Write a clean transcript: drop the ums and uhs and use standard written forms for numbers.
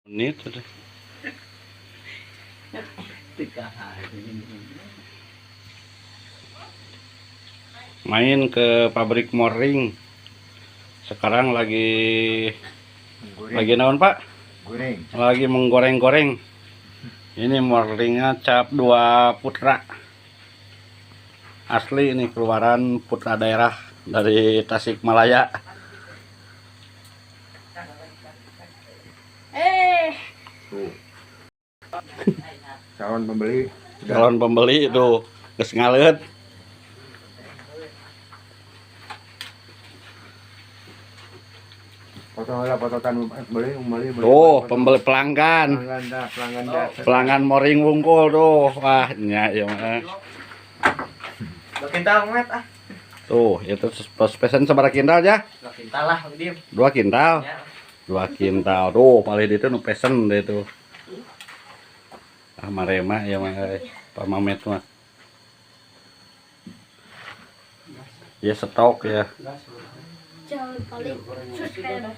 Menit sudah. Main ke pabrik moring. Sekarang lagi naon Pak? Goreng. Lagi menggoreng-goreng. Ini moringnya cap 2 putra. Asli ini keluaran putra daerah dari Tasikmalaya. Tuh. Calon pembeli. Calon pembeli itu geus ngaleut. Potongan beli. Tuh, pembeli pelanggan. Pelanggan Moring wungkul tuh. Wah, nya ya mah. Kintal met ah. Tuh, itu pesen seberapa kintal ya? 2 kintal lah, Dim. 2 kintal. Ya. 2 kintal. Tuh, paling itu nu pesen deh itu. Ah, marema ya mah. Pak Mamet mah. Ya stok ya. Jangan paling susah.